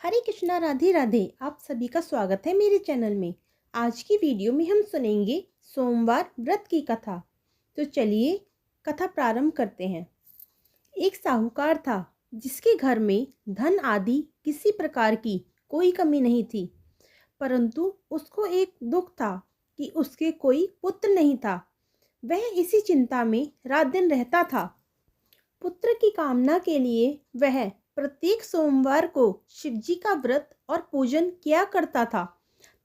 हरे कृष्णा, राधे राधे। आप सभी का स्वागत है मेरे चैनल में। आज की वीडियो में हम सुनेंगे सोमवार व्रत की कथा। तो चलिए कथा प्रारंभ करते हैं। एक साहूकार था जिसके घर में धन आदि किसी प्रकार की कोई कमी नहीं थी, परंतु उसको एक दुख था कि उसके कोई पुत्र नहीं था। वह इसी चिंता में रात दिन रहता था। पुत्र की कामना के लिए वह प्रत्येक सोमवार को शिवजी का व्रत और पूजन किया करता था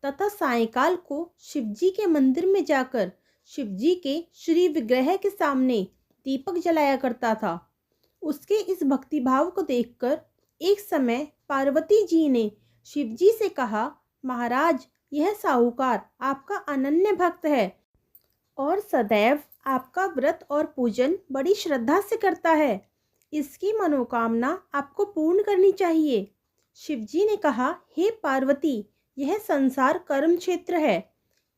तथा सायंकाल को शिवजी के मंदिर में जाकर शिवजी के श्री विग्रह के सामने दीपक जलाया करता था। उसके इस भक्तिभाव को देखकर एक समय पार्वती जी ने शिवजी से कहा, महाराज, यह साहूकार आपका अनन्य भक्त है और सदैव आपका व्रत और पूजन बड़ी श्रद्धा से करता है। इसकी मनोकामना आपको पूर्ण करनी चाहिए। शिवजी ने कहा, हे पार्वती, यह संसार कर्म क्षेत्र है।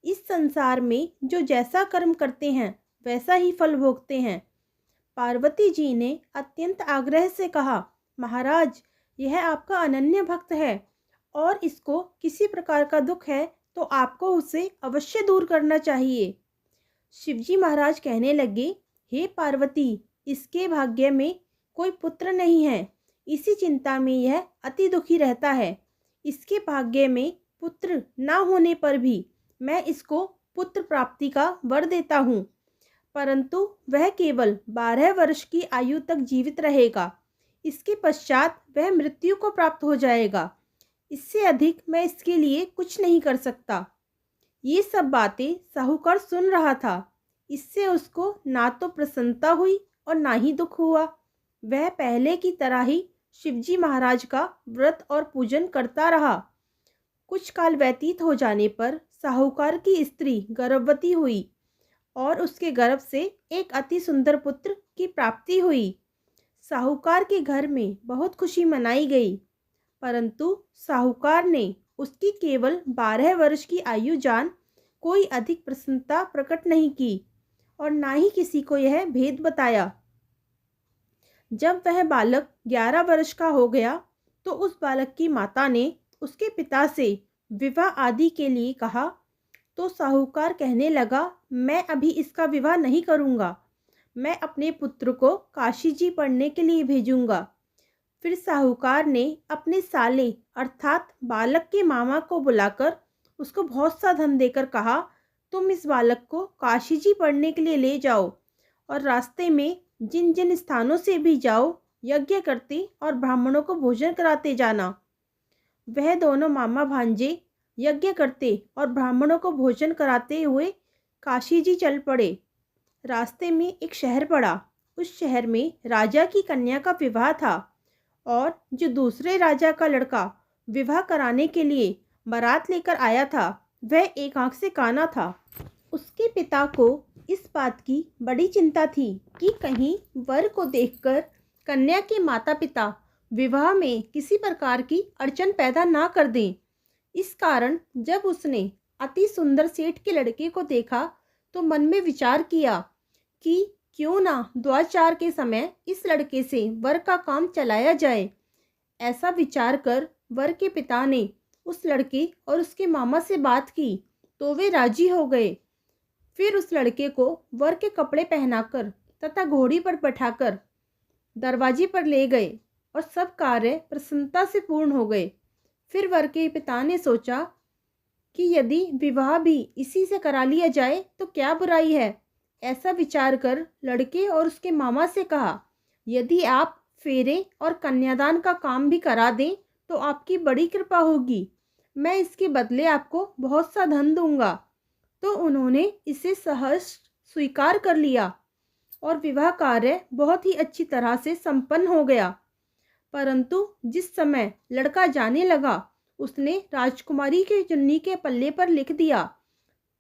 इस संसार में जो जैसा कर्म करते हैं वैसा ही फल भोगते हैं। पार्वती जी ने अत्यंत आग्रह से कहा, महाराज, यह आपका अनन्य भक्त है और इसको किसी प्रकार का दुख है तो आपको उसे अवश्य दूर करना चाहिए। शिवजी महाराज कहने लगे, हे पार्वती, इसके भाग्य में कोई पुत्र नहीं है, इसी चिंता में यह अति दुखी रहता है। इसके भाग्य में पुत्र न होने पर भी मैं इसको पुत्र प्राप्ति का वर देता हूँ, परंतु वह केवल 12 वर्ष की आयु तक जीवित रहेगा। इसके पश्चात वह मृत्यु को प्राप्त हो जाएगा। इससे अधिक मैं इसके लिए कुछ नहीं कर सकता। ये सब बातें साहूकार सुन रहा था। इससे उसको ना तो प्रसन्नता हुई और ना ही दुख हुआ। वह पहले की तरह ही शिवजी महाराज का व्रत और पूजन करता रहा। कुछ काल व्यतीत हो जाने पर साहूकार की स्त्री गर्भवती हुई और उसके गर्भ से एक अति सुंदर पुत्र की प्राप्ति हुई। साहूकार के घर में बहुत खुशी मनाई गई, परंतु साहूकार ने उसकी केवल 12 वर्ष की आयु जान कोई अधिक प्रसन्नता प्रकट नहीं की और ना ही किसी को यह भेद बताया। जब वह बालक 11 वर्ष का हो गया तो उस बालक की माता ने उसके पिता से विवाह आदि के लिए कहा, तो साहूकार कहने लगा, मैं अभी इसका विवाह नहीं करूँगा, मैं अपने पुत्र को काशी जी पढ़ने के लिए भेजूँगा। फिर साहूकार ने अपने साले अर्थात बालक के मामा को बुलाकर उसको बहुत सा धन देकर कहा, तुम इस बालक को काशी जी पढ़ने के लिए ले जाओ और रास्ते में जिन जिन स्थानों से भी जाओ यज्ञ करते और ब्राह्मणों को भोजन कराते जाना। वह दोनों मामा भांजे यज्ञ करते और ब्राह्मणों को भोजन कराते हुए काशी जी चल पड़े। रास्ते में एक शहर पड़ा। उस शहर में राजा की कन्या का विवाह था और जो दूसरे राजा का लड़का विवाह कराने के लिए बारात लेकर आया था वह एक आंख से काना था। उसके पिता को इस बात की बड़ी चिंता थी कि कहीं वर को देखकर कन्या के माता पिता विवाह में किसी प्रकार की अड़चन पैदा ना कर दें। इस कारण जब उसने अति सुंदर सेठ के लड़के को देखा तो मन में विचार किया कि क्यों ना द्वाचार के समय इस लड़के से वर का काम चलाया जाए। ऐसा विचार कर वर के पिता ने उस लड़के और उसके मामा से बात की तो वे राजी हो गए। फिर उस लड़के को वर के कपड़े पहनाकर तथा घोड़ी पर बैठाकर दरवाजे पर ले गए और सब कार्य प्रसन्नता से पूर्ण हो गए। फिर वर के पिता ने सोचा कि यदि विवाह भी इसी से करा लिया जाए तो क्या बुराई है। ऐसा विचार कर लड़के और उसके मामा से कहा, यदि आप फेरे और कन्यादान का काम भी करा दें तो आपकी बड़ी कृपा होगी, मैं इसके बदले आपको बहुत सा धन दूंगा। तो उन्होंने इसे सहर्ष स्वीकार कर लिया और विवाह कार्य बहुत ही अच्छी तरह से संपन्न हो गया। परंतु जिस समय लड़का जाने लगा उसने राजकुमारी के चुन्नी के पल्ले पर लिख दिया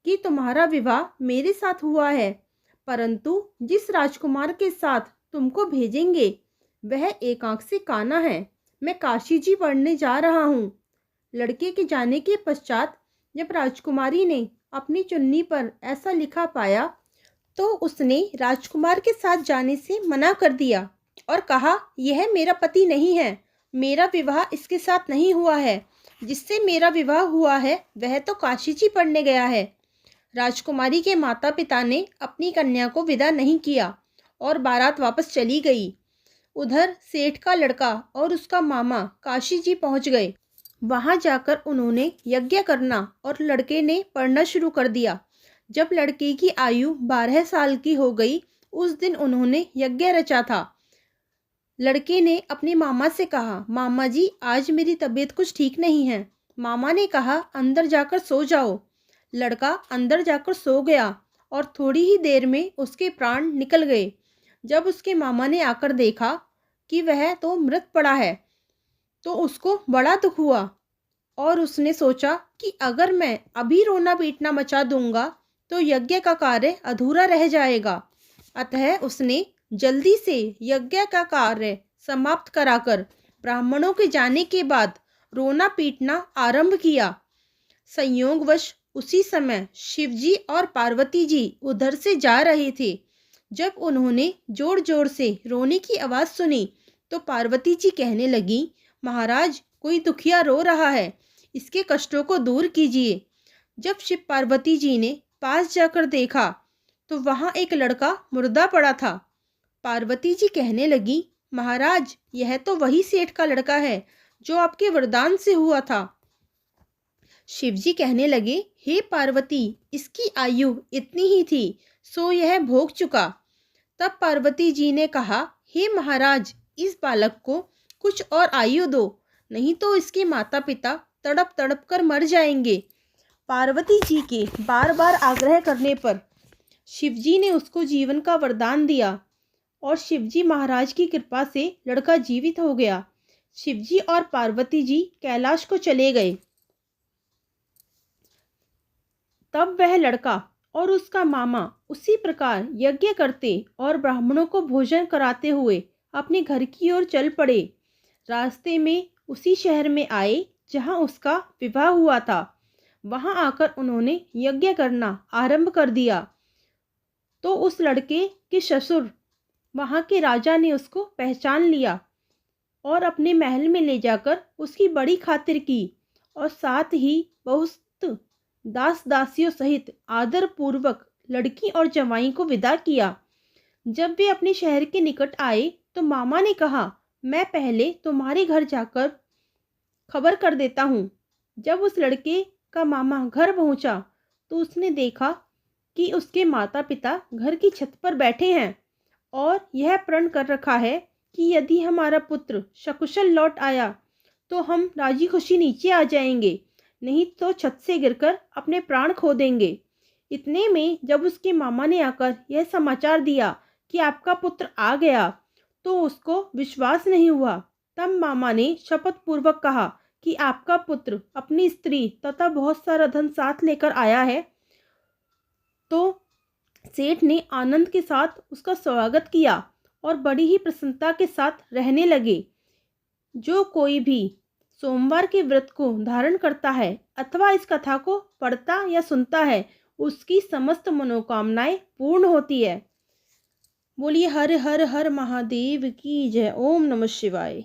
कि तुम्हारा विवाह मेरे साथ हुआ है, परंतु जिस राजकुमार के साथ तुमको भेजेंगे वह एक आंख से काना है। मैं काशी जी पढ़ने जा रहा हूँ। लड़के के जाने के पश्चात जब राजकुमारी ने अपनी चुन्नी पर ऐसा लिखा पाया तो उसने राजकुमार के साथ जाने से मना कर दिया और कहा, यह मेरा पति नहीं है, मेरा विवाह इसके साथ नहीं हुआ है। जिससे मेरा विवाह हुआ है वह तो काशी जी पढ़ने गया है। राजकुमारी के माता पिता ने अपनी कन्या को विदा नहीं किया और बारात वापस चली गई। उधर सेठ का लड़का और उसका मामा काशी जी पहुंच गए। वहां जाकर उन्होंने यज्ञ करना और लड़के ने पढ़ना शुरू कर दिया। जब लड़के की आयु 12 साल की हो गई, उस दिन उन्होंने यज्ञ रचा था। लड़के ने अपने मामा से कहा, मामा जी आज मेरी तबीयत कुछ ठीक नहीं है। मामा ने कहा, अंदर जाकर सो जाओ। लड़का अंदर जाकर सो गया और थोड़ी ही देर में उसके प्राण निकल गए। जब उसके मामा ने आकर देखा कि वह तो मृत पड़ा है, तो उसको बड़ा दुख हुआ और उसने सोचा कि अगर मैं अभी रोना पीटना मचा दूंगा तो यज्ञ का कार्य अधूरा रह जाएगा। अतः उसने जल्दी से यज्ञ का कार्य समाप्त कराकर ब्राह्मणों के जाने के बाद रोना पीटना आरंभ किया। संयोगवश उसी समय शिवजी और पार्वती जी उधर से जा रहे थे। जब उन्होंने जोर जोर से रोने की आवाज़ सुनी तो पार्वती जी कहने लगी, महाराज कोई दुखिया रो रहा है, इसके कष्टों को दूर कीजिए। जब शिव पार्वती जी ने पास जाकर देखा तो वहाँ एक लड़का मुर्दा पड़ा था। पार्वती जी कहने लगी, महाराज यह तो वही सेठ का लड़का है जो आपके वरदान से हुआ था। शिवजी कहने लगे, हे पार्वती इसकी आयु इतनी ही थी सो यह भोग चुका। तब पार्वती जी ने कहा, हे महाराज इस बालक को कुछ और आयु दो, नहीं तो इसके माता पिता तड़प तड़प कर मर जाएंगे। पार्वती जी के बार बार आग्रह करने पर शिवजी ने उसको जीवन का वरदान दिया और शिवजी महाराज की कृपा से लड़का जीवित हो गया। शिवजी और पार्वती जी कैलाश को चले गए। तब वह लड़का और उसका मामा उसी प्रकार यज्ञ करते और ब्राह्मणों को भोजन कराते हुए अपने घर की ओर चल पड़े। रास्ते में उसी शहर में आए जहां उसका विवाह हुआ था। वहां आकर उन्होंने यज्ञ करना आरंभ कर दिया। तो उस लड़के के ससुर वहां के राजा ने उसको पहचान लिया और अपने महल में ले जाकर उसकी बड़ी खातिर की और साथ ही बहुत दास दासियों सहित आदर पूर्वक लड़की और जवाई को विदा किया। जब वे अपने शहर के निकट आए तो मामा ने कहा, मैं पहले तुम्हारे घर जाकर खबर कर देता हूँ। जब उस लड़के का मामा घर पहुंचा तो उसने देखा कि उसके माता पिता घर की छत पर बैठे हैं और यह प्रण कर रखा है कि यदि हमारा पुत्र सकुशल लौट आया तो हम राजी खुशी नीचे आ जाएंगे, नहीं तो छत से गिरकर अपने प्राण खो देंगे। इतने में जब उसके मामा ने आकर यह समाचार दिया कि आपका पुत्र आ गया तो उसको विश्वास नहीं हुआ। तब मामा ने शपथ पूर्वक कहा कि आपका पुत्र अपनी स्त्री तथा बहुत सारा धन साथ लेकर आया है। तो सेठ ने आनंद के साथ उसका स्वागत किया और बड़ी ही प्रसन्नता के साथ रहने लगे। जो कोई भी सोमवार के व्रत को धारण करता है अथवा इस कथा को पढ़ता या सुनता है उसकी समस्त मनोकामनाएं पूर्ण होती है। बोलिए हर हर हर महादेव की जय। ओम नमः शिवाय।